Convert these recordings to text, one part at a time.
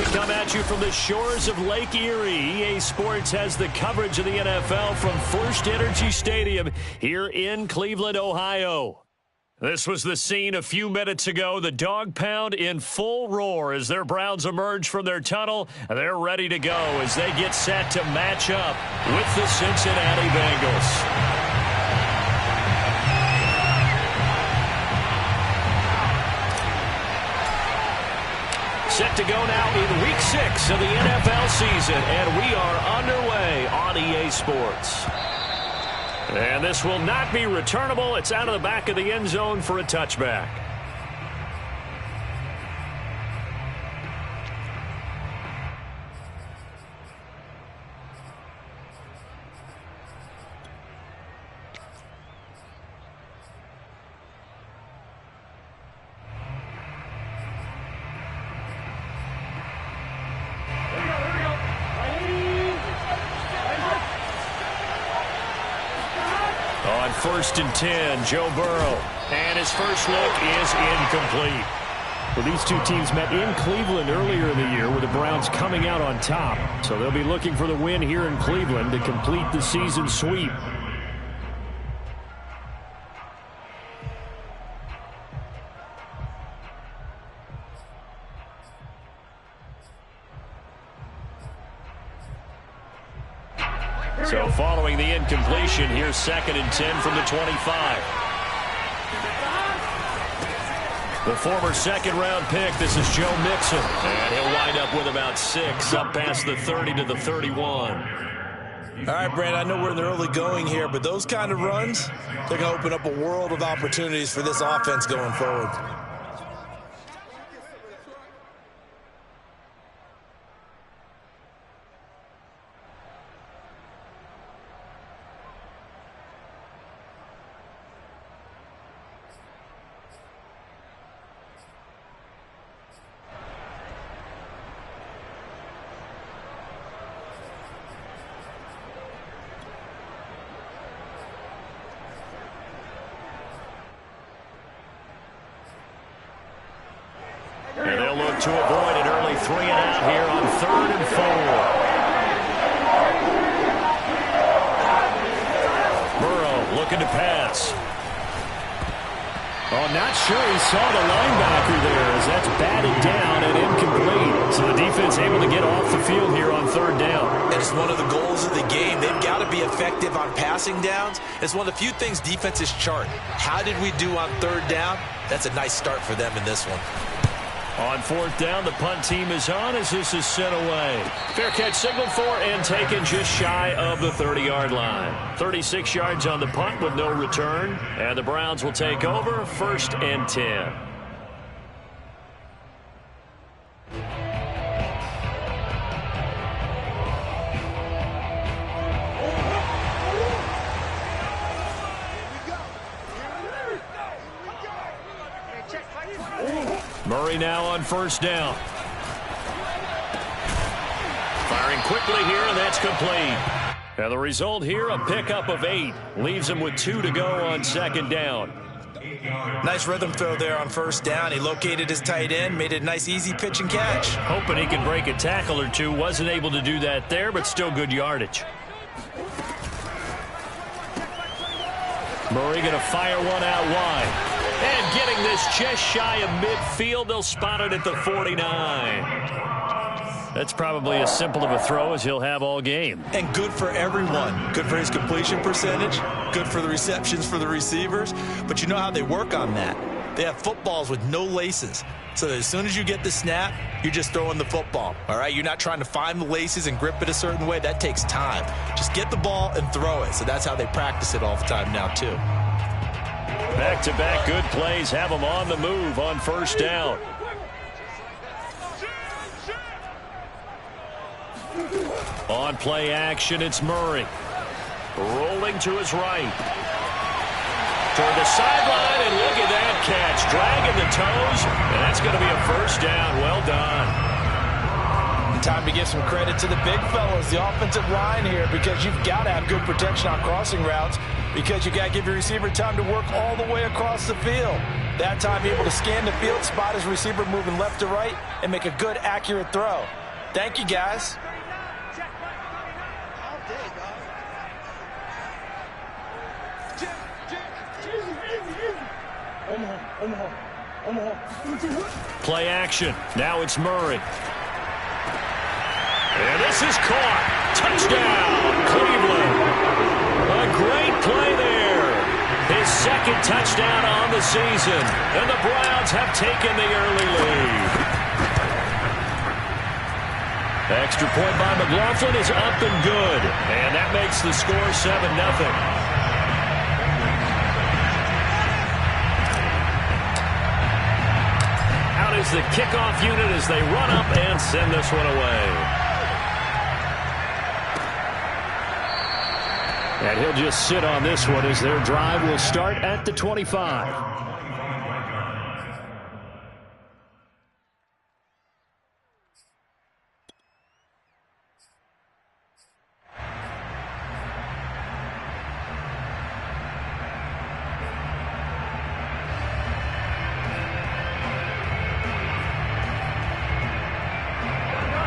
come at you from the shores of Lake Erie. EA Sports has the coverage of the NFL from First Energy Stadium here in Cleveland, Ohio. This was the scene a few minutes ago. The dog pound in full roar as their Browns emerge from their tunnel. They're ready to go as they get set to match up with the Cincinnati Bengals. Set to go now in Week 6 of the NFL season, and we are underway on EA Sports. And this will not be returnable. It's out of the back of the end zone for a touchback. On 1st and 10, Joe Burrow. And his first look is incomplete. Well, these two teams met in Cleveland earlier in the year with the Browns coming out on top. So they'll be looking for the win here in Cleveland to complete the season sweep. So following the incompletion, here's 2nd and 10 from the 25. The former second-round pick, this is Joe Mixon. And he'll wind up with about 6, up past the 30 to the 31. All right, Brandon, I know we're in the early going here, but those kind of runs, they're going to open up a world of opportunities for this offense going forward. And they'll look to avoid an early 3-and-out here on 3rd and 4. Burrow looking to pass. Oh, not sure he saw the linebacker there as that's batted down and incomplete. So the defense able to get off the field here on 3rd down. It's one of the goals of the game. They've got to be effective on passing downs. It's one of the few things defenses chart. How did we do on 3rd down? That's a nice start for them in this one. On 4th down, the punt team is on as this is sent away. Fair catch signaled for and taken just shy of the 30-yard line. 36 yards on the punt with no return. And the Browns will take over 1st and 10. Murray now on 1st down. Firing quickly here, and that's complete. And the result here, a pickup of 8. Leaves him with 2 to go on 2nd down. Nice rhythm throw there on 1st down. He located his tight end, made it a nice, easy pitch and catch. Hoping he could break a tackle or two. Wasn't able to do that there, but still good yardage. Murray going to fire one out wide. And getting this just shy of midfield, they'll spot it at the 49. That's probably as simple of a throw as he'll have all game. And good for everyone. Good for his completion percentage. Good for the receptions for the receivers. But you know how they work on that. They have footballs with no laces. So that as soon as you get the snap, you're just throwing the football. All right? You're not trying to find the laces and grip it a certain way. That takes time. Just get the ball and throw it. So that's how they practice it all the time now, too. Back-to-back good plays have them on the move on 1st down. On play action, it's Murray. Rolling to his right. Toward the sideline, and look at that catch. Dragging the toes, and that's going to be a 1st down. Well done. Time to give some credit to the big fellas, the offensive line here, because you've got to have good protection on crossing routes because you got to give your receiver time to work all the way across the field. That time, be able to scan the field, spot his receiver moving left to right, and make a good, accurate throw. Thank you, guys. Play action. Now it's Murray. And this is caught. Touchdown, Cleveland. A great play there. His second touchdown on the season. And the Browns have taken the early lead. Extra point by McLaughlin is up and good. And that makes the score 7-0. Is the kickoff unit as they run up and send this one away. And he'll just sit on this one as their drive will start at the 25.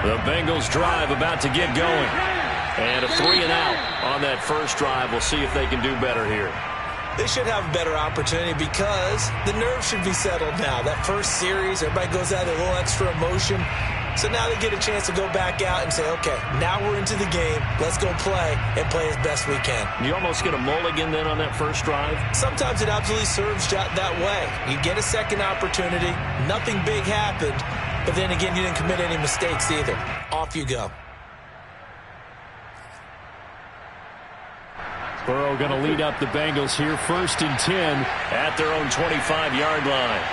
The Bengals drive about to get going. And a 3-and-out on that first drive. We'll see if they can do better here. They should have a better opportunity because the nerves should be settled now. That first series, everybody goes out with a little extra emotion. So now they get a chance to go back out and say, okay, now we're into the game. Let's go play and play as best we can. You almost get a mulligan then on that first drive? Sometimes it absolutely serves that way. You get a second opportunity. Nothing big happened. But then again, you didn't commit any mistakes either. Off you go. Burrow going to lead up the Bengals here. 1st and 10 at their own 25-yard line.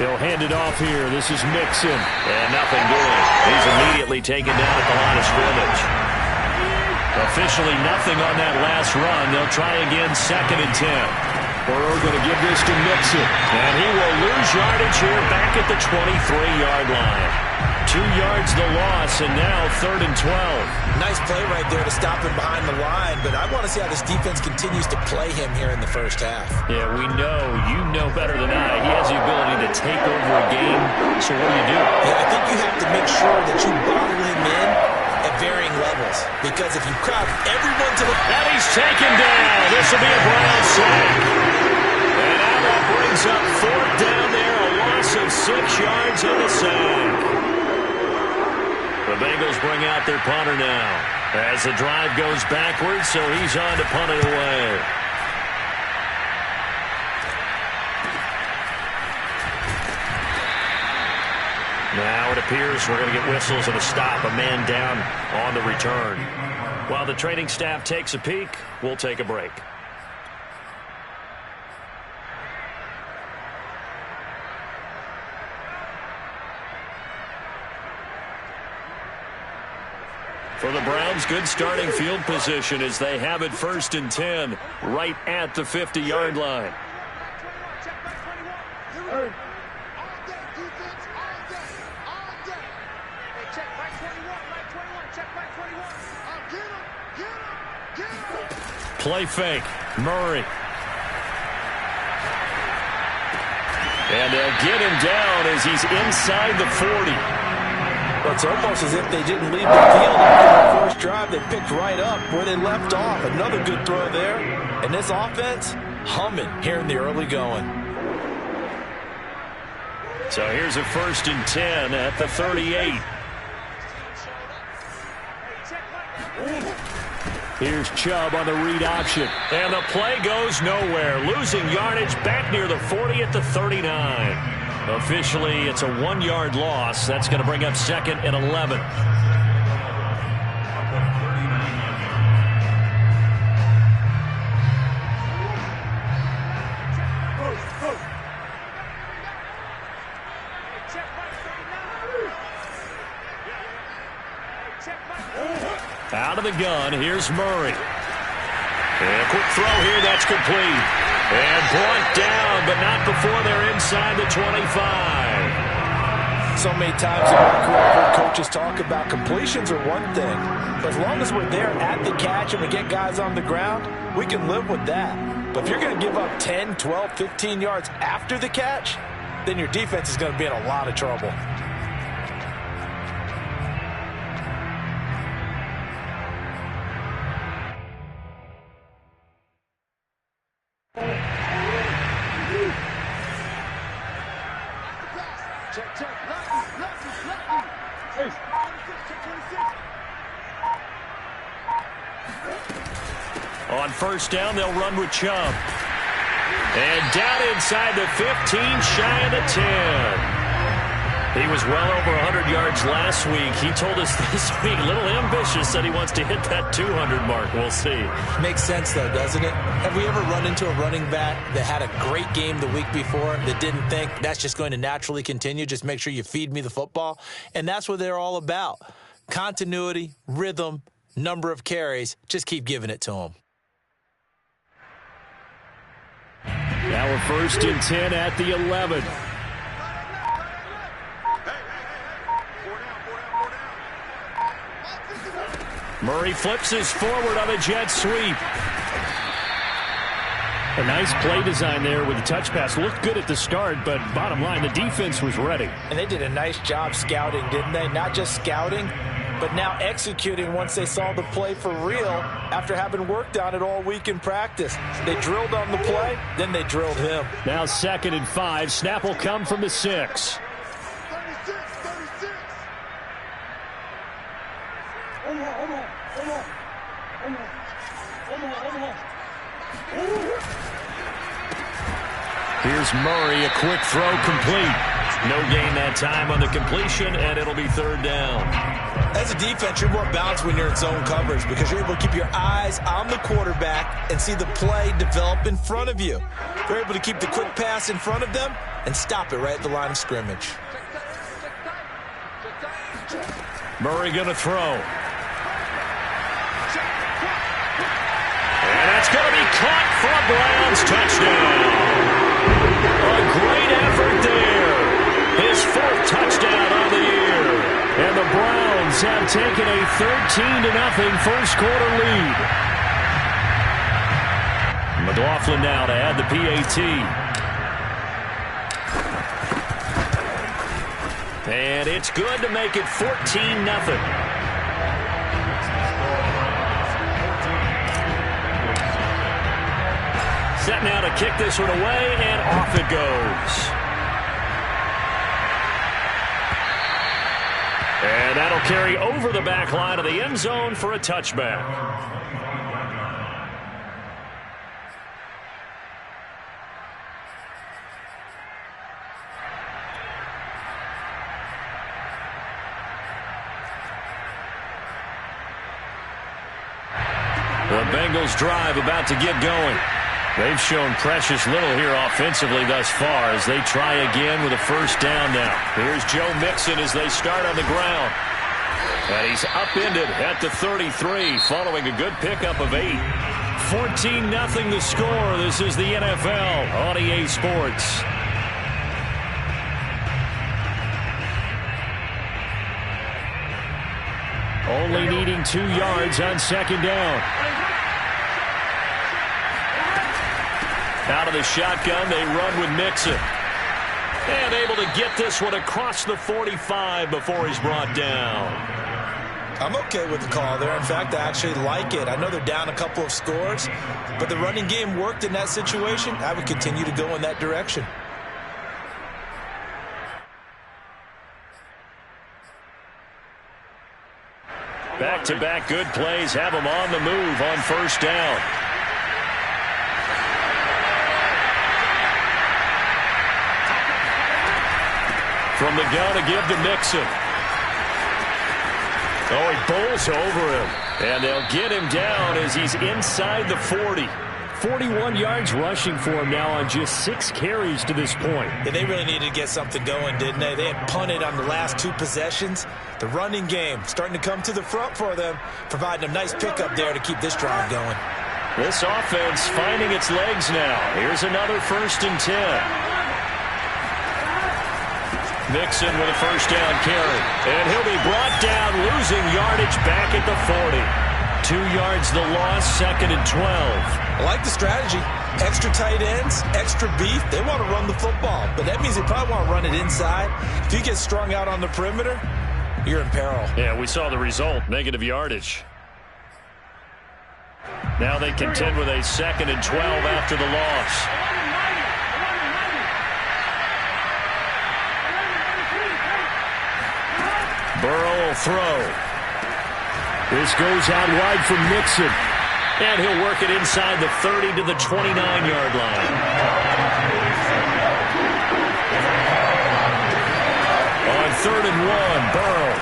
He'll hand it off here. This is Mixon. And nothing doing. He's immediately taken down at the line of scrimmage. Officially nothing on that last run. They'll try again 2nd and 10. Burrow going to give this to Mixon. And he will lose yardage here back at the 23-yard line. 2 yards the loss, and now 3rd and 12. Nice play right there to stop him behind the line, but I want to see how this defense continues to play him here in the first half. Yeah, we know. You know better than I. He has the ability to take over a game, so what do? Yeah, I think you have to make sure that you bottle him in at varying levels, because if you crowd everyone to the... And he's taken down. This will be a Brown sack. And now that brings up 4th down there, a loss of 6 yards on the sack. The Bengals bring out their punter now as the drive goes backwards, so he's on to punt it away. Now it appears we're going to get whistles and a stop, a man down on the return. While the training staff takes a peek, we'll take a break. For the Browns, good starting field position as they have it 1st and 10 right at the 50-yard line. Play fake. Murray. And they'll get him down as he's inside the 40. It's almost as if they didn't leave the field after the first drive. They picked right up where they left off. Another good throw there. And this offense, humming here in the early going. So here's a 1st and 10 at the 38. Here's Chubb on the read option. And the play goes nowhere. Losing yardage back near the 40 at the 39. Officially, it's a 1-yard loss. That's going to bring up 2nd and 11. Out of the gun, here's Murray. And a quick throw here, that's complete. And brought down, but not before they're inside the 25. So many times in my career, I've heard coaches talk about completions are one thing. But as long as we're there at the catch and we get guys on the ground, we can live with that. But if you're going to give up 10, 12, 15 yards after the catch, then your defense is going to be in a lot of trouble. On first down, they'll run with Chubb. And down inside the 15, shy of the 10. He was well over 100 yards last week. He told us this week, a little ambitious, said he wants to hit that 200 mark. We'll see. Makes sense, though, doesn't it? Have we ever run into a running back that had a great game the week before that didn't think that's just going to naturally continue? Just make sure you feed me the football. And that's what they're all about. Continuity, rhythm, number of carries. Just keep giving it to them. Now we're first and 10 at the 11. Murray flips his forward on a jet sweep. A nice play design there with the touch pass. Looked good at the start, but bottom line, the defense was ready. And they did a nice job scouting, didn't they? Not just scouting, but now executing once they saw the play for real after having worked on it all week in practice. They drilled on the play, then they drilled him. Now 2nd and 5. Snap will come from the 6. Here's Murray, a quick throw complete. No gain that time on the completion, and it'll be 3rd down. As a defense, you're more balanced when you're in zone coverage because you're able to keep your eyes on the quarterback and see the play develop in front of you. You're able to keep the quick pass in front of them and stop it right at the line of scrimmage. Murray going to throw. And that's going to be caught for a Browns touchdown. A great effort there. His 4th touchdown on the year. And the Browns have taken a 13-0 first quarter lead. McLaughlin now to add the PAT. And it's good to make it 14-0. Set now to kick this one away, and off it goes. And that'll carry over the back line of the end zone for a touchback. The Bengals drive about to get going. They've shown precious little here offensively thus far as they try again with a first down now. Here's Joe Mixon as they start on the ground. And he's upended at the 33 following a good pickup of 8. 14-0 the score. This is the NFL on EA Sports. Only needing 2 yards on 2nd down. Out of the shotgun, they run with Mixon. And able to get this one across the 45 before he's brought down. I'm okay with the call there. In fact, I actually like it. I know they're down a couple of scores, but the running game worked in that situation. I would continue to go in that direction. Back-to-back good plays have them on the move on first down. From the gun to give to Mixon. Oh, he bowls over him. And they'll get him down as he's inside the 40. 41 yards rushing for him now on just 6 carries to this point. Yeah, they really needed to get something going, didn't they? They had punted on the last 2 possessions. The running game starting to come to the front for them, providing a nice pickup there to keep this drive going. This offense finding its legs now. Here's another 1st and 10. Mixon with a first down carry. And he'll be brought down, losing yardage back at the 40. 2 yards the loss, 2nd and 12. I like the strategy. Extra tight ends, extra beef. They want to run the football, but that means they probably want to run it inside. If you get strung out on the perimeter, you're in peril. Yeah, we saw the result, negative yardage. Now they contend with a 2nd and 12 after the loss. Burrow will throw. This goes out wide from Mixon. And he'll work it inside the 30 to the 29-yard line. On 3rd and 1, Burrow.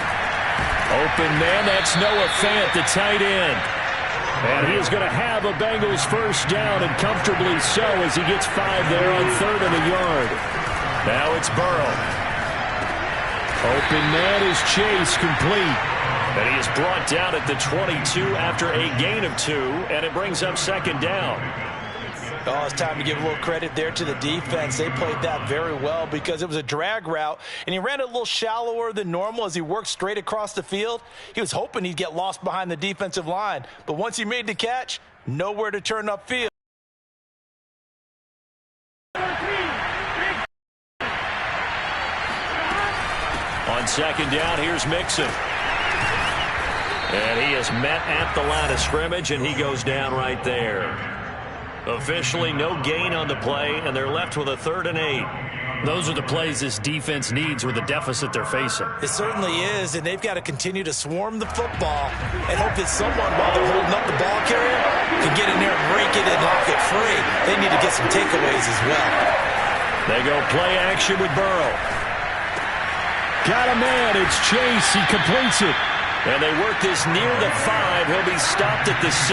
Open man, that's Noah Fant, the tight end. And he is going to have a Bengals first down, and comfortably so, as he gets 5 there on 3rd and a yard. Now it's Burrow. Open man is Chase, complete. And he is brought down at the 22 after a gain of 2, and it brings up 2nd down. Oh, it's time to give a little credit there to the defense. They played that very well because it was a drag route, and he ran it a little shallower than normal as he worked straight across the field. He was hoping he'd get lost behind the defensive line, but once he made the catch, nowhere to turn upfield. On 2nd down, here's Mixon. And he is met at the line of scrimmage, and he goes down right there. Officially no gain on the play, and they're left with a 3rd and 8. Those are the plays this defense needs with the deficit they're facing. It certainly is, and they've got to continue to swarm the football and hope that someone, while they're holding up the ball carrier, can get in there and break it and knock it free. They need to get some takeaways as well. They go play action with Burrow. Got a man, it's Chase, he completes it. And they work this near the 5. He'll be stopped at the 6.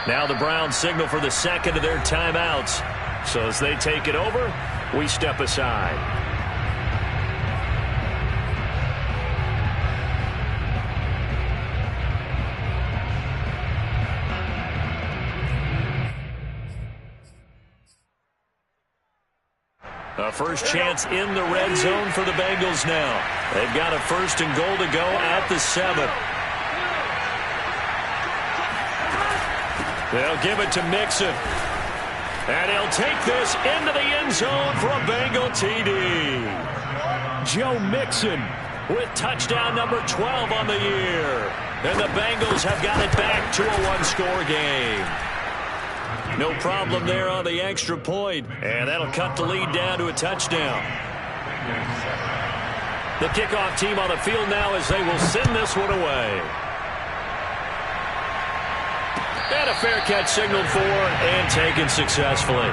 Now the Browns signal for the 2nd of their timeouts. So as they take it over, we step aside. A first chance in the red zone for the Bengals now. They've got a 1st and goal to go at the 7. They'll give it to Mixon. And he'll take this into the end zone for a Bengal TD. Joe Mixon with touchdown number 12 on the year. And the Bengals have got it back to a 1-score game. No problem there on the extra point, and that'll cut the lead down to a touchdown. The kickoff team on the field now as they will send this one away. And a fair catch signaled for and taken successfully.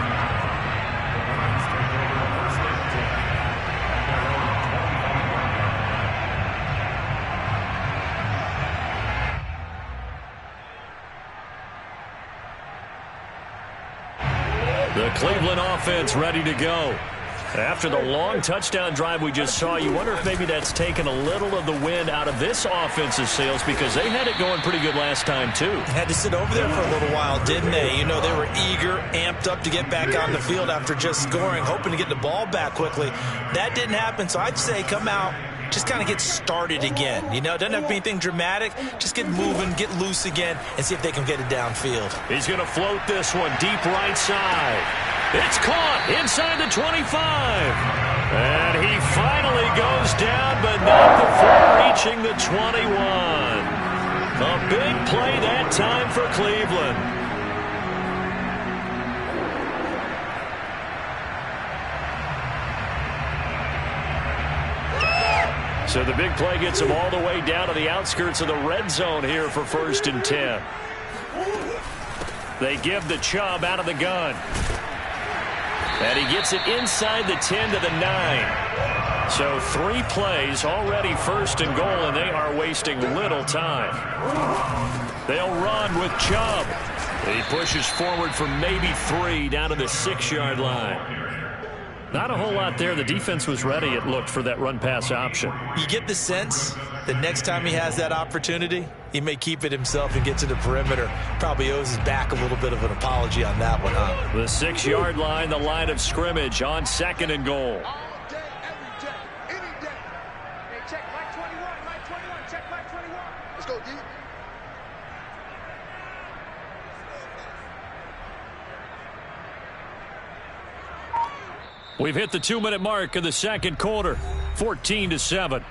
The Cleveland offense ready to go. After the long touchdown drive we just saw, you wonder if maybe that's taken a little of the wind out of this offense's sails because they had it going pretty good last time, too. Had to sit over there for a little while, didn't they? You know, they were eager, amped up to get back on the field after just scoring, hoping to get the ball back quickly. That didn't happen, so I'd say come out, just kind of get started again. You know, it doesn't have to be anything dramatic. Just get moving, get loose again, and see if they can get it downfield. He's going to float this one deep right side. It's caught inside the 25. And he finally goes down, but not before reaching the 21. A big play that time for Cleveland. So the big play gets him all the way down to the outskirts of the red zone here for 1st and 10. They give the Chubb out of the gun. And he gets it inside the 10 to the 9. So 3 plays, already 1st and goal, and they are wasting little time. They'll run with Chubb. He pushes forward for maybe 3 down to the 6-yard line. Not a whole lot there. The defense was ready, it looked, for that run-pass option. You get the sense The next time he has that opportunity, he may keep it himself and get to the perimeter. Probably owes his back a little bit of an apology on that one, huh? The 6-yard line, the line of scrimmage on 2nd and goal. All day, every day, any day. Hey, check Mike 21, Mike 21, check Mike 21. Let's go, D. We've hit the 2-minute mark of the second quarter, 14-7.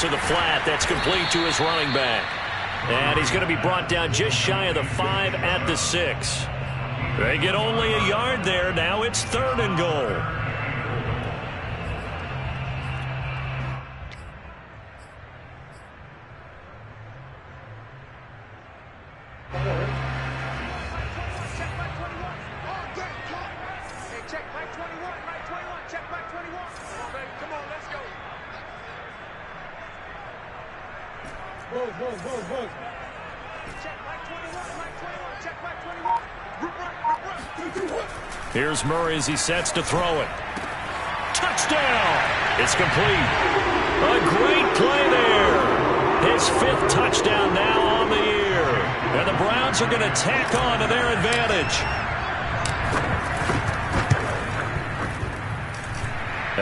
To the flat, that's complete to his running back. And he's going to be brought down just shy of the 5 at the 6. They get only a yard there. Now it's 3rd and goal. Here's Murray as he sets to throw it. Touchdown! It's complete. A great play there. His 5th touchdown now on the year. And the Browns are going to tack on to their advantage.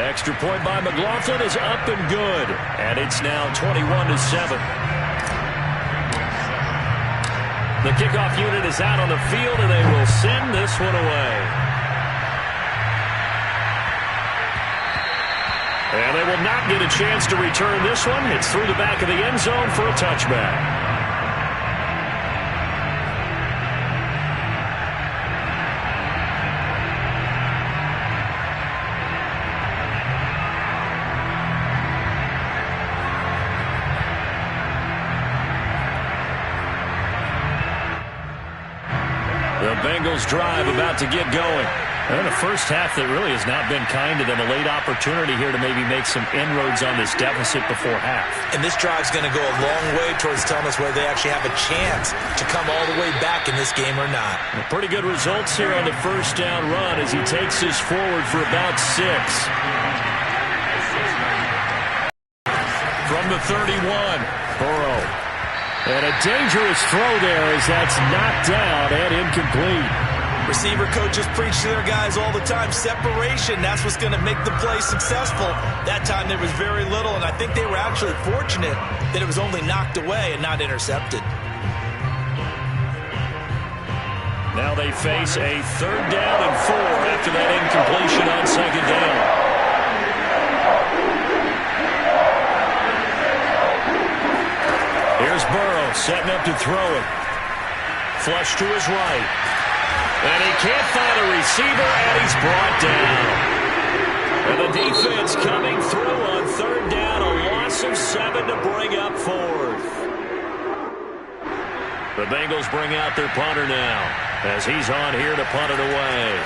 Extra point by McLaughlin is up and good. And it's now 21-7. The kickoff unit is out on the field, and they will send this one away. And they will not get a chance to return this one. It's through the back of the end zone for a touchback. The Bengals drive about to get going. And a first half that really has not been kind to them. A late opportunity here to maybe make some inroads on this deficit before half. And this drive's going to go a long way towards telling us whether they actually have a chance to come all the way back in this game or not. Well, pretty good results here on the first down run as he takes this forward for about 6. From the 31, Burrow. And a dangerous throw there as that's knocked down and incomplete. Receiver coaches preach to their guys all the time. Separation, that's what's going to make the play successful. That time there was very little, and I think they were actually fortunate that it was only knocked away and not intercepted. Now they face a 3rd down and 4 after that incompletion on 2nd down. Here's Burrow setting up to throw it. Flush to his right. And he can't find a receiver, and he's brought down. And the defense coming through on 3rd down, a loss of 7 to bring up 4th. The Bengals bring out their punter now as he's on here to punt it away.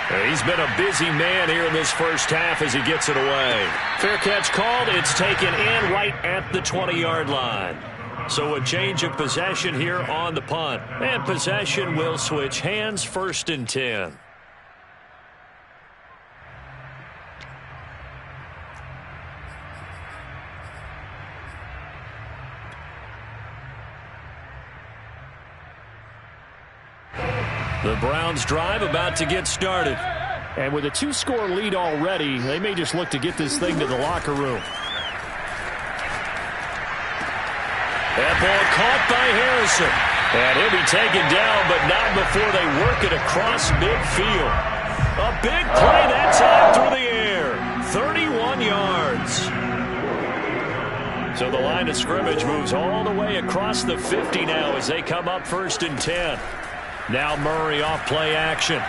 And he's been a busy man here in this first half as he gets it away. Fair catch called. It's taken in right at the 20-yard line. So a change of possession here on the punt. And possession will switch hands, 1st and 10. The Browns drive about to get started. And with a 2-score lead already, they may just look to get this thing to the locker room. That ball caught by Harrison. And he'll be taken down, but not before they work it across midfield. A big play that time through the air. 31 yards. So the line of scrimmage moves all the way across the 50 now as they come up 1st and 10. Now Murray off play action.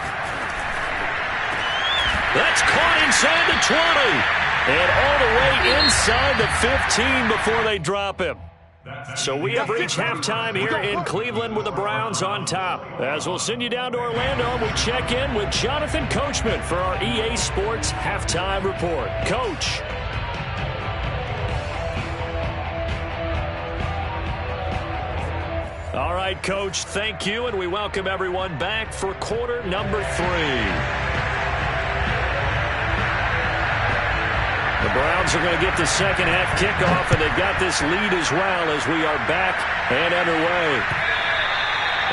That's caught inside the 20. And all the way inside the 15 before they drop him. So we have reached halftime here in Cleveland with the Browns on top. As we'll send you down to Orlando, we check in with Jonathan Coachman for our EA Sports Halftime Report. Coach. All right, Coach, thank you, and we welcome everyone back for quarter number 3. The Browns are going to get the second half kickoff, and they've got this lead as well as we are back and underway.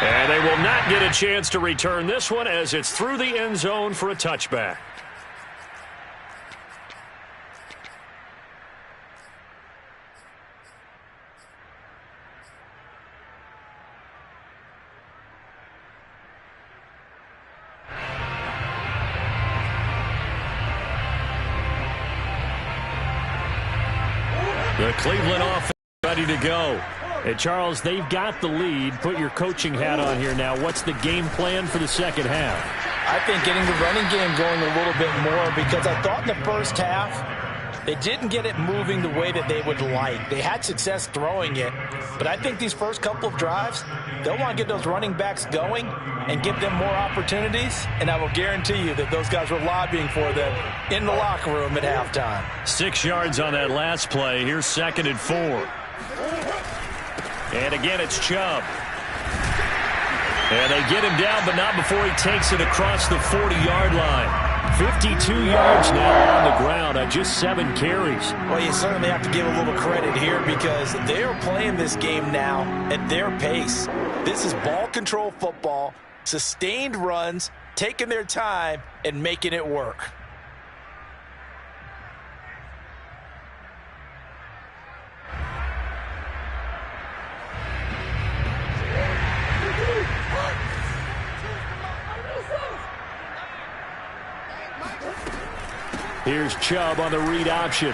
And they will not get a chance to return this one as it's through the end zone for a touchback. The Cleveland offense ready to go. Hey, Charles, they've got the lead. Put your coaching hat on here now. What's the game plan for the second half? I think getting the running game going a little bit more, because I thought in the first half they didn't get it moving the way that they would like. They had success throwing it, but I think these first couple of drives, they'll want to get those running backs going and give them more opportunities, and I will guarantee you that those guys were lobbying for them in the locker room at halftime. 6 yards on that last play. Here's 2nd and 4. And again, it's Chubb. And they get him down, but not before he takes it across the 40-yard line. 52 yards now on the ground on just 7 carries. Well, you certainly have to give a little credit here because they are playing this game now at their pace. This is ball control football, sustained runs, taking their time, and making it work. Here's Chubb on the read option.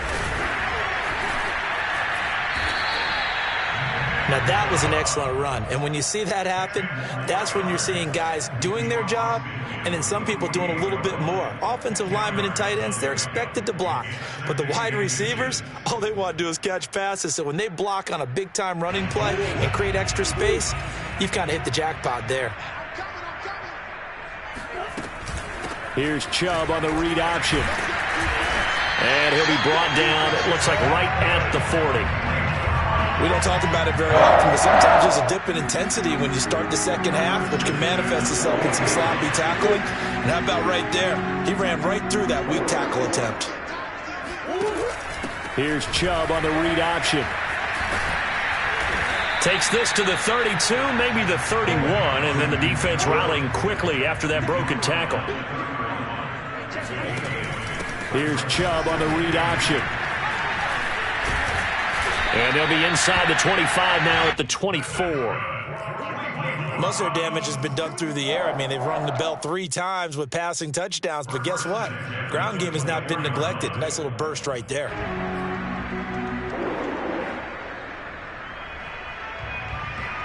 Now that was an excellent run, and when you see that happen, that's when you're seeing guys doing their job and then some people doing a little bit more. Offensive linemen and tight ends, they're expected to block, but the wide receivers, all they want to do is catch passes. So when they block on a big-time running play and create extra space, you've kind of hit the jackpot there. Here's Chubb on the read option. And he'll be brought down, it looks like right at the 40. We don't talk about it very often, but sometimes there's a dip in intensity when you start the second half, which can manifest itself in some sloppy tackling. And how about right there? He ran right through that weak tackle attempt. Here's Chubb on the read option. Takes this to the 32, maybe the 31, and then the defense rallying quickly after that broken tackle. Here's Chubb on the read option. And they'll be inside the 25 now at the 24. Most of their damage has been done through the air. I mean, they've rung the bell 3 times with passing touchdowns, but guess what? Ground game has not been neglected. Nice little burst right there.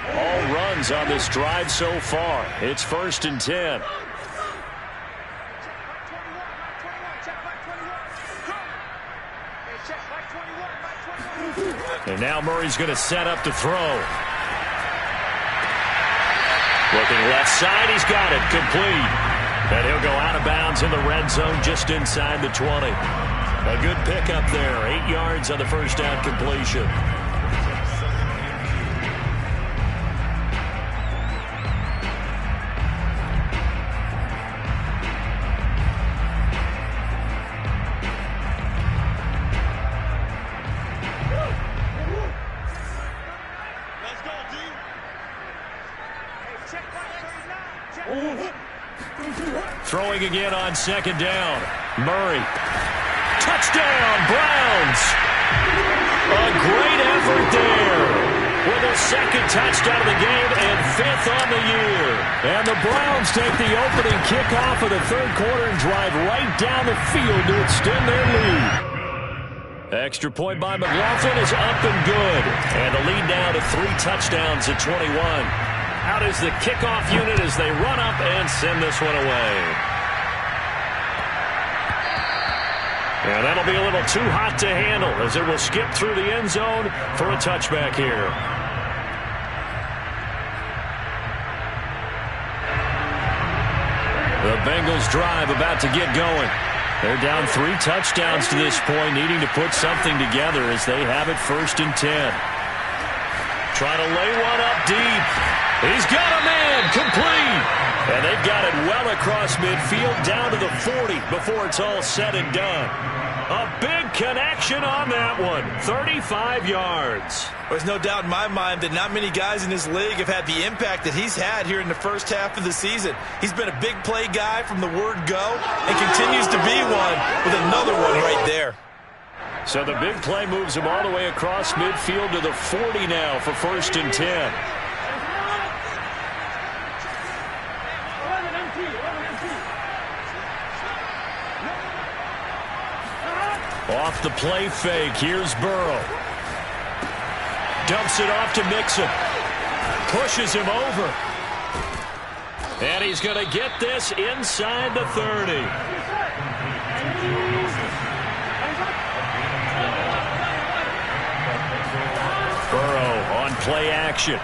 All runs on this drive so far. It's 1st and 10. And now Murray's going to set up to throw. Looking left side, he's got it, complete. And he'll go out of bounds in the red zone just inside the 20. A good pickup there, 8 yards on the first down completion. Throwing again on 2nd down. Murray. Touchdown, Browns. A great effort there. With a 2nd touchdown of the game and 5th on the year. And the Browns take the opening kickoff of the 3rd quarter and drive right down the field to extend their lead. Extra point by McLaughlin is up and good. And the lead now to 3 touchdowns at 21. Out is the kickoff unit as they run up and send this one away. And that'll be a little too hot to handle as it will skip through the end zone for a touchback here. The Bengals drive about to get going. They're down 3 touchdowns to this point, needing to put something together as they have it 1st and 10. Trying to lay one up deep. He's got a man, complete. And they've got it well across midfield down to the 40 before it's all said and done. A big connection on that one. 35 yards. There's no doubt in my mind that not many guys in this league have had the impact that he's had here in the first half of the season. He's been a big play guy from the word go and continues to be one with another one right there. So the big play moves him all the way across midfield to the 40 now for 1st and 10. Off the play fake, here's Burrow. Dumps it off to Mixon. Pushes him over. And he's going to get this inside the 30. Burrow on play action.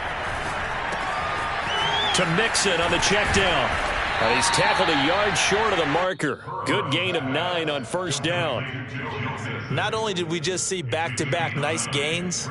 To Mixon on the check down. And he's tackled a yard short of the marker. Good gain of 9 on 1st down. Not only did we just see back-to-back nice gains,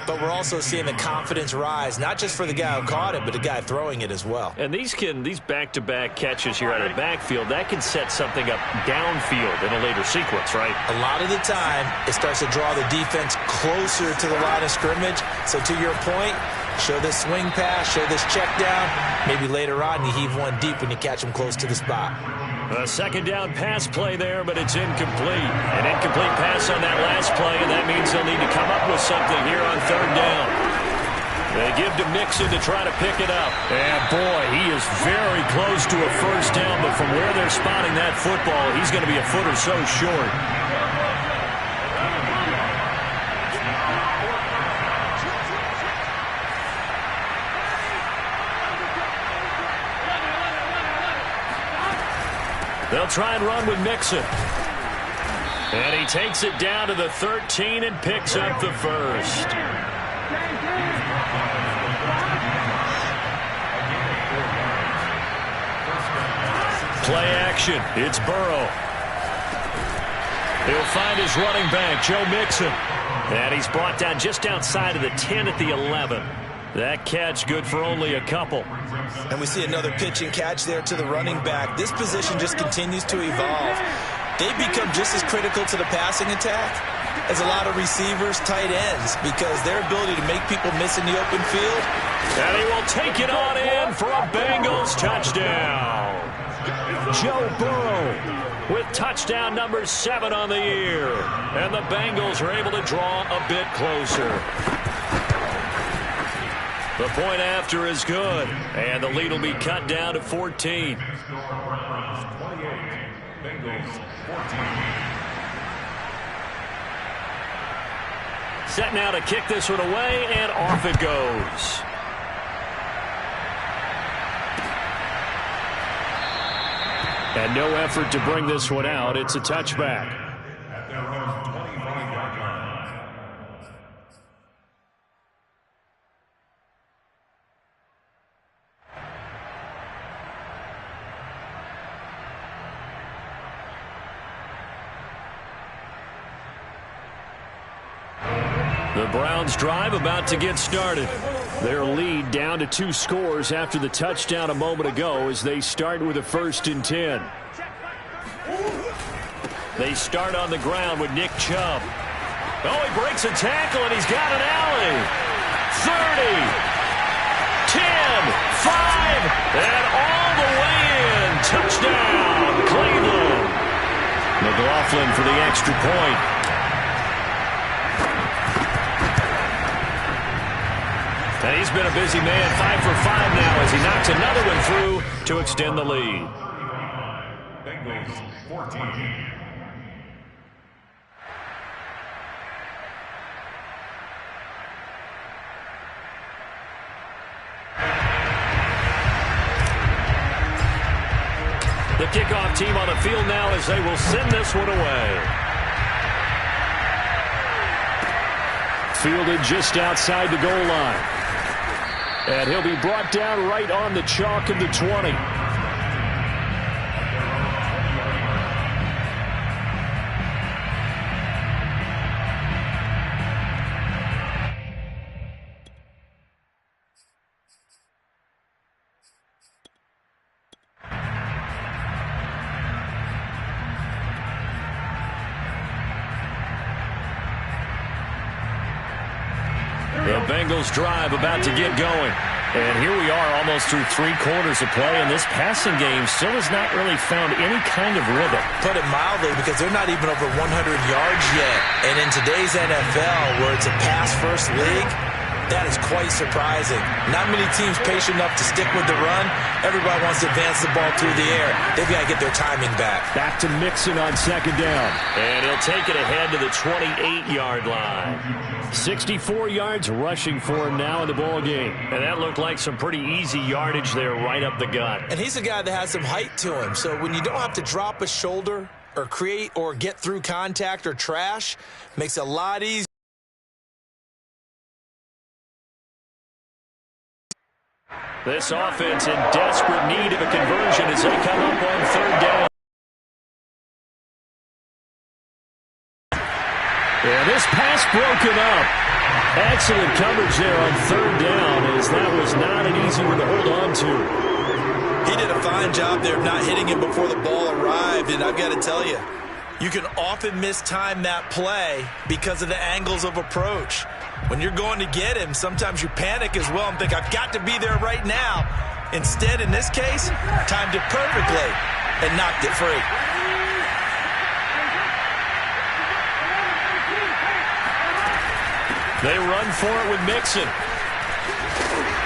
but we're also seeing the confidence rise, not just for the guy who caught it, but the guy throwing it as well. And these back-to-back catches here out of the backfield, that can set something up downfield in a later sequence, right? A lot of the time, it starts to draw the defense closer to the line of scrimmage. So to your point, show this swing pass, show this check down. Maybe later on you heave one deep when you catch them close to the spot. A 2nd down pass play there, but it's incomplete. An incomplete pass on that last play, and that means they'll need to come up with something here on 3rd down. They give to Mixon to try to pick it up. And boy, he is very close to a 1st down, but from where they're spotting that football, he's going to be a foot or so short. They'll try and run with Mixon. And he takes it down to the 13 and picks up the 1st. Play action. It's Burrow. He'll find his running back, Joe Mixon. And he's brought down just outside of the 10 at the 11. That catch good for only a couple. And we see another pitch and catch there to the running back. This position just continues to evolve. They become just as critical to the passing attack as a lot of receivers, tight ends, because their ability to make people miss in the open field. And he will take it on in for a Bengals touchdown. Joe Burrow with touchdown number 7 on the year. And the Bengals are able to draw a bit closer. The point after is good, and the lead will be cut down to 14. Set now to kick this one away, and off it goes. And no effort to bring this one out. It's a touchback. The Browns drive about to get started. Their lead down to 2 scores after the touchdown a moment ago as they start with a 1st and 10. They start on the ground with Nick Chubb. Oh, he breaks a tackle and he's got an alley. 30, 10, 5, and all the way in. Touchdown, Cleveland. McLaughlin for the extra point. And he's been a busy man, 5 for 5 now as he knocks another one through to extend the lead. Bengals 14. The kickoff team on the field now as they will send this one away. Fielded just outside the goal line. And he'll be brought down right on the chalk of the 20. The Bengals drive about to get going. And here we are almost through 3 quarters of play, and this passing game still has not really found any kind of rhythm. Put it mildly, because they're not even over 100 yards yet. And in today's NFL, where it's a pass-first league, that is quite surprising. Not many teams patient enough to stick with the run. Everybody wants to advance the ball through the air. They've got to get their timing back. Back to Mixon on second down. And he'll take it ahead to the 28-yard line. 64 yards rushing for him now in the ball game. And that looked like some pretty easy yardage there right up the gut. And he's a guy that has some height to him. So when you don't have to drop a shoulder or create or get through contact or trash, makes it a lot easier. This offense in desperate need of a conversion as they come up on third down. And this pass broken up. Excellent coverage there on third down, as that was not an easy one to hold on to. He did a fine job there of not hitting him before the ball arrived, and I've got to tell you, you can often mistime that play because of the angles of approach. When you're going to get him, sometimes you panic as well and think, I've got to be there right now. Instead, in this case, timed it perfectly and knocked it free. They run for it with Mixon.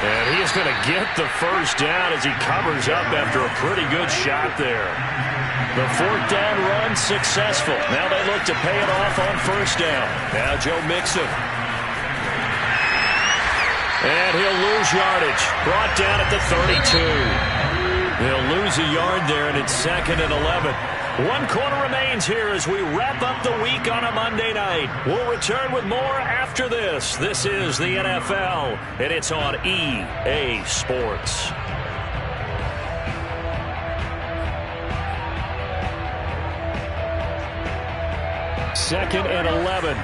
And he is going to get the first down as he covers up after a pretty good shot there. The fourth down run successful. Now they look to pay it off on first down. Now Joe Mixon. And he'll lose yardage. Brought down at the 32. He'll lose a yard there, and it's 2nd and 11. 1 quarter remains here as we wrap up the week on a Monday night. We'll return with more after this. This is the NFL, and it's on EA Sports. Second and 11.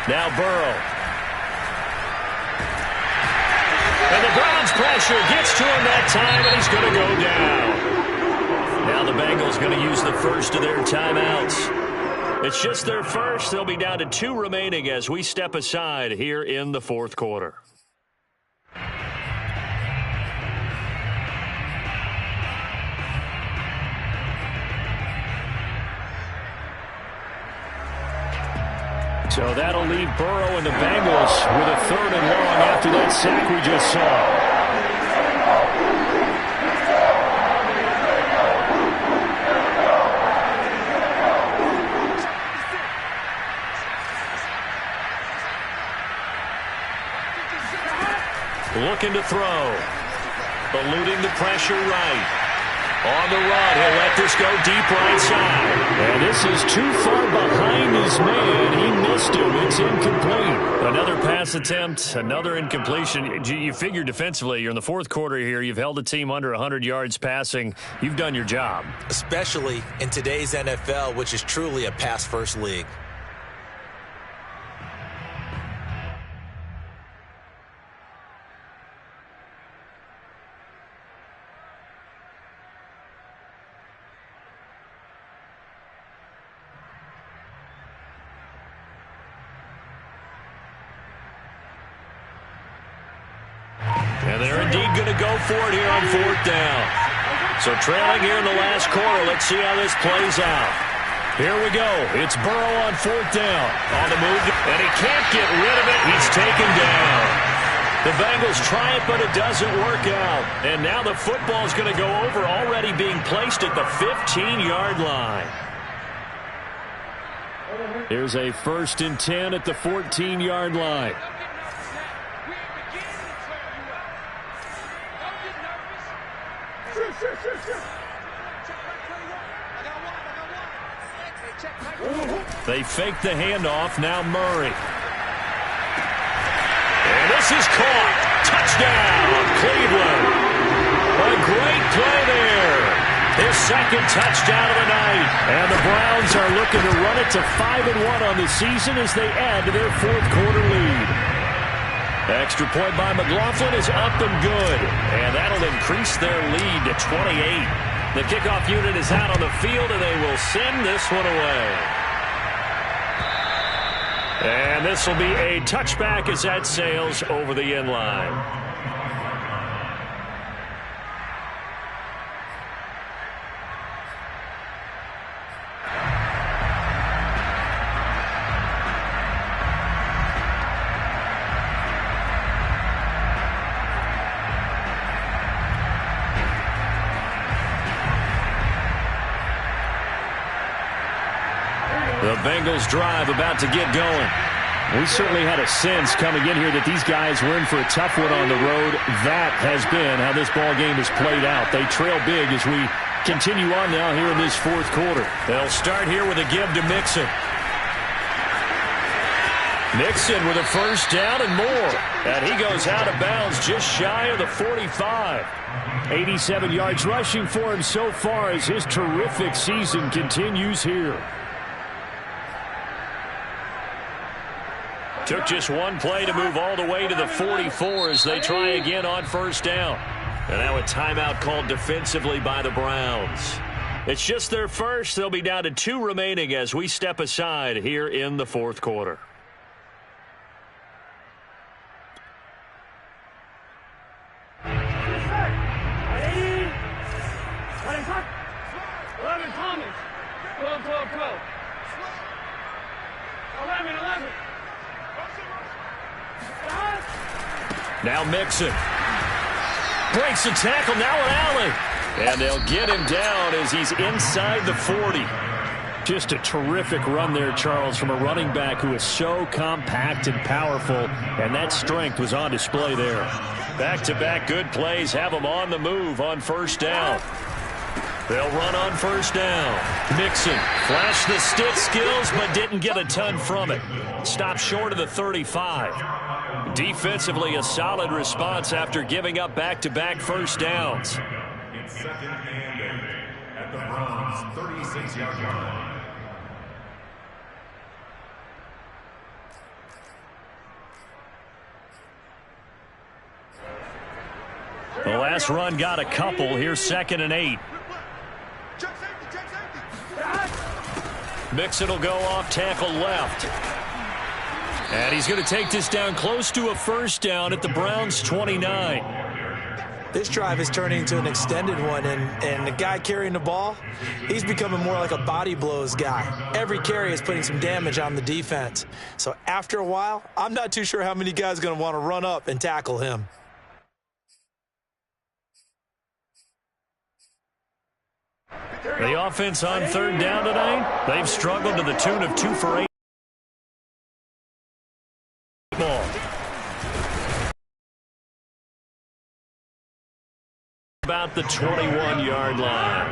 Now Burrow. And the Browns pressure gets to him that time, and he's going to go down. Now the Bengals going to use the first of their timeouts. It's just their first. They'll be down to 2 remaining as we step aside here in the fourth quarter. So that'll leave Burrow and the Bengals with a 3rd and long after that sack we just saw. Looking to throw. Eluding the pressure right. On the run, he'll let this go deep right side. And this is too far behind his man. He missed him. It's incomplete. Another pass attempt, another incompletion. You figure defensively, you're in the fourth quarter here. You've held the team under 100 yards passing. You've done your job. Especially in today's NFL, which is truly a pass-first league. And they're indeed going to go for it here on 4th down. So trailing here in the last quarter. Let's see how this plays out. Here we go. It's Burrow on 4th down. On the move. And he can't get rid of it. He's taken down. The Bengals try it, but it doesn't work out. And now the football's going to go over, already being placed at the 15-yard line. Here's a 1st and 10 at the 14-yard line. They fake the handoff. Now Murray. And this is caught. Touchdown, Cleveland. A great play there. His second touchdown of the night. And the Browns are looking to run it to 5-1 on the season as they add to their fourth quarter lead. Extra point by McLaughlin is up and good. And that'll increase their lead to 28. The kickoff unit is out on the field, and they will send this one away. And this will be a touchback as that sails over the end line. The Bengals drive about to get going. We certainly had a sense coming in here that these guys were in for a tough one on the road. That has been how this ball game has played out. They trail big as we continue on now here in this fourth quarter. They'll start here with a give to Mixon. Mixon with a first down and more. And he goes out of bounds just shy of the 45. 87 yards rushing for him so far as his terrific season continues here. Took just one play to move all the way to the 44 as they try again on first down. And now a timeout called defensively by the Browns. It's just their first. They'll be down to 2 remaining as we step aside here in the fourth quarter. Now Mixon breaks the tackle, now an alley. And they'll get him down as he's inside the 40. Just a terrific run there, Charles, from a running back who is so compact and powerful, and that strength was on display there. Back-to-back good plays have him on the move on first down. They'll run on first down. Mixon flashed the stick skills but didn't get a ton from it. Stopped short of the 35. Defensively, a solid response after giving up back-to-back first downs. It's second and 8 at the Browns' 36-yard line. The last run got a couple. Here's second and 8. Mixon will go off tackle left. And he's going to take this down close to a first down at the Browns' 29. This drive is turning into an extended one, and the guy carrying the ball, he's becoming more like a body blows guy. Every carry is putting some damage on the defense. So after a while, I'm not too sure how many guys are going to want to run up and tackle him. The offense on third down tonight, they've struggled to the tune of 2 for 8. Ball. About the 21-yard line.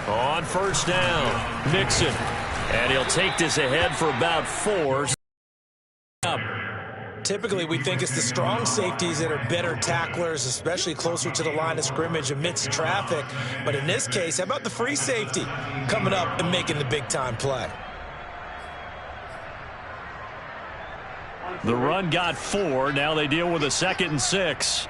On first down, Mixon. And he'll take this ahead for about 4. Typically, we think it's the strong safeties that are better tacklers, especially closer to the line of scrimmage amidst traffic. But in this case, how about the free safety coming up and making the big-time play? The run got 4. Now they deal with a 2nd and 6.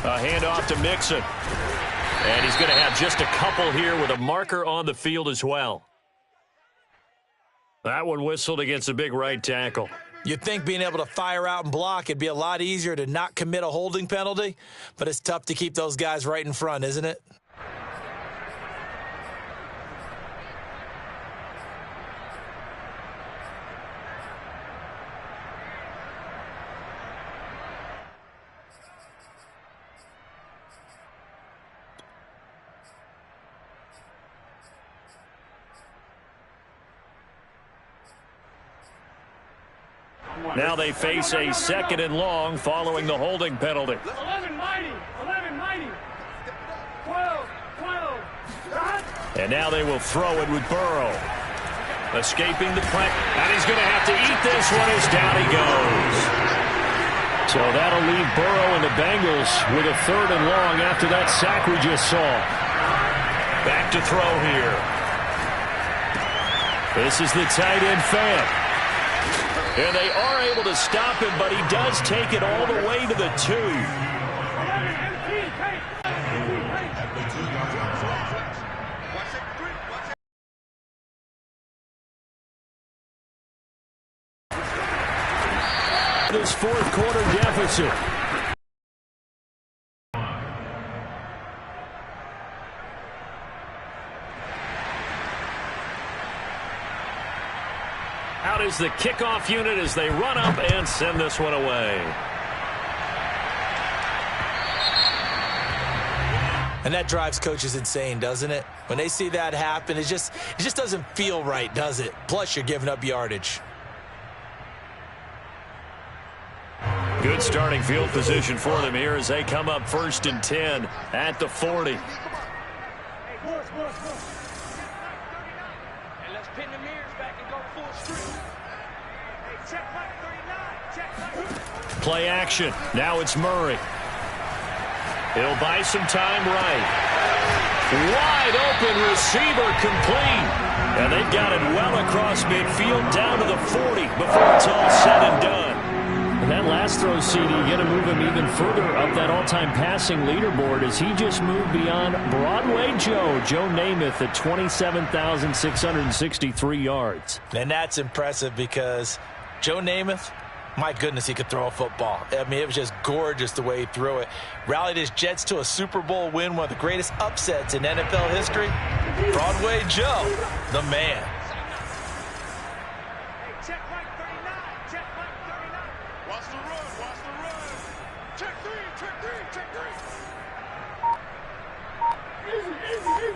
A handoff to Mixon. And he's going to have just a couple here with a marker on the field as well. That one whistled against a big right tackle. You'd think being able to fire out and block, it'd be a lot easier to not commit a holding penalty, but it's tough to keep those guys right in front, isn't it? Now they face a 2nd and long following the holding penalty. 11 mighty. 11 mighty. 12. And now they will throw it with Burrow. Escaping the play. And he's going to have to eat this one as down he goes. So that'll leave Burrow and the Bengals with a 3rd and long after that sack we just saw. Back to throw here. This is the tight end Fant. And they are able to stop him, but he does take it all the way to the 2. This 4th quarter deficit. Out is the kickoff unit as they run up and send this one away. And that drives coaches insane, doesn't it? When they see that happen, it just doesn't feel right, does it? Plus, you're giving up yardage. Good starting field position for them here as they come up 1st and 10 at the 40. And let's pin the mirrors back and go full street. Hey, check right 39. Check right. Play action. Now it's Murray. He'll buy some time right. Wide open receiver complete. And they've got it well across midfield down to the 40 before it's all said and done. And that last throw, CD, going to move him even further up that all-time passing leaderboard as he just moved beyond Broadway Joe Namath at 27,663 yards. And that's impressive because Joe Namath, my goodness, he could throw a football. I mean, it was just gorgeous the way he threw it. Rallied his Jets to a Super Bowl win, one of the greatest upsets in NFL history. Broadway Joe, the man. Hey, check right 39. Check right 39. Watch the run. Watch the run. Check 3. Check 3. Check 3. Easy.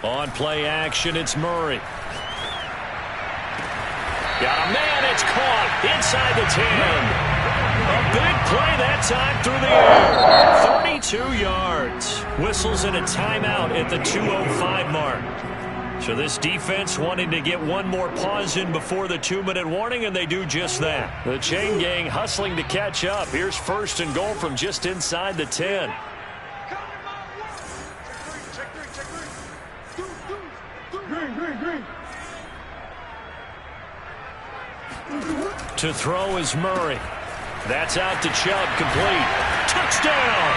On play action, it's Murray. Got a man, it's caught inside the 10. A big play that time through the air. 32 yards. Whistles in a timeout at the 2:05 mark. So this defense wanting to get one more pause in before the 2-minute warning, and they do just that. The chain gang hustling to catch up. Here's 1st and goal from just inside the 10. Check 3. Check 3. Green. To throw is Murray. That's out to Chubb, complete. Touchdown!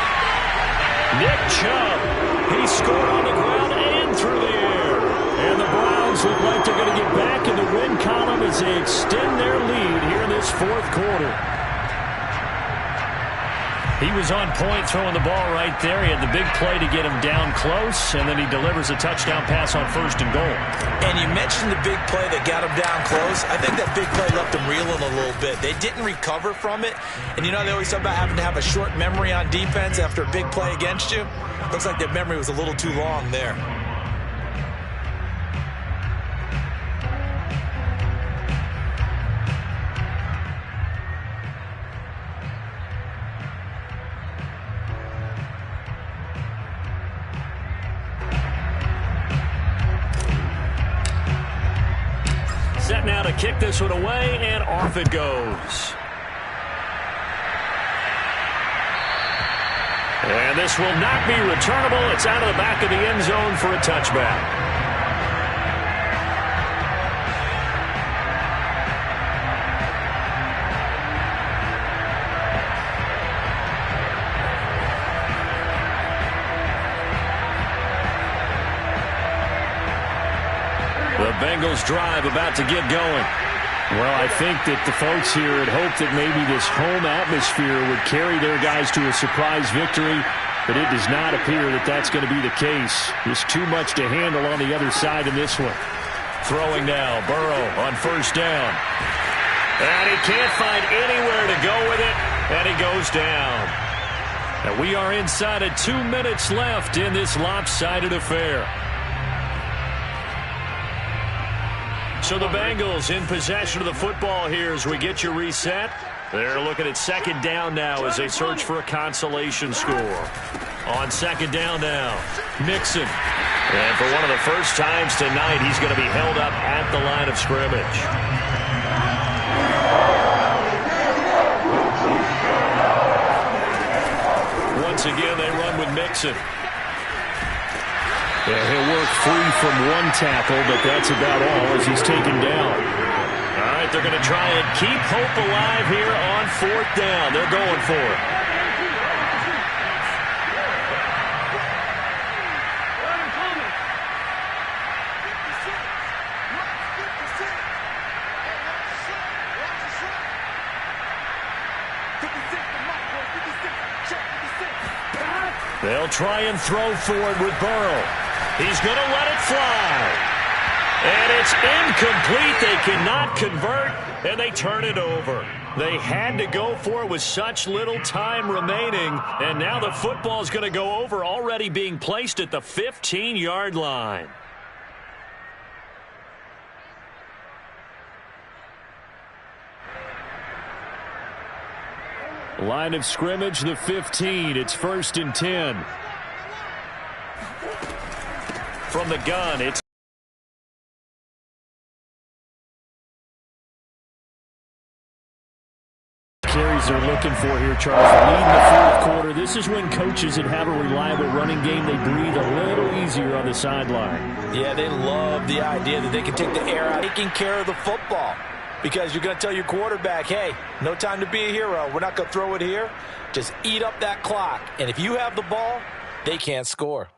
Nick Chubb. He scored on the ground and through the air. And the Browns look like they're going to get back in the win column as they extend their lead here in this 4th quarter. He was on point throwing the ball right there. He had the big play to get him down close, and then he delivers a touchdown pass on 1st and goal. And you mentioned the big play that got him down close. I think that big play left him reeling a little bit. They didn't recover from it. And you know, they always talk about having to have a short memory on defense after a big play against you. Looks like their memory was a little too long there. Set now to kick this one away, and off it goes. And this will not be returnable. It's out of the back of the end zone for a touchback. The Bengals drive about to get going. Well, I think that the folks here had hoped that maybe this home atmosphere would carry their guys to a surprise victory, but it does not appear that that's going to be the case. There's too much to handle on the other side in this one. Throwing now, Burrow on 1st down. And he can't find anywhere to go with it, and he goes down. And we are inside of 2 minutes left in this lopsided affair. So the Bengals in possession of the football here as we get you reset. They're looking at second down now as they search for a consolation score. On second down now, Mixon. And for one of the first times tonight, he's going to be held up at the line of scrimmage. Once again, they run with Mixon. Yeah, he'll work free from one tackle, but that's about all as he's taken down. All right, they're going to try and keep hope alive here on fourth down. They're going for it. They'll try and throw for it with Burrow. He's going to let it fly. And it's incomplete. They cannot convert, and they turn it over. They had to go for it with such little time remaining, and now the football is going to go over, already being placed at the 15-yard line. Line of scrimmage, the 15. It's 1st and 10. From the gun, it's carries they're looking for here, Charles. Leading the fourth quarter. This is when coaches that have a reliable running game, they breathe a little easier on the sideline. Yeah, they love the idea that they can take the air out, taking care of the football. Because you're going to tell your quarterback, hey, no time to be a hero. We're not going to throw it here. Just eat up that clock. And if you have the ball, they can't score.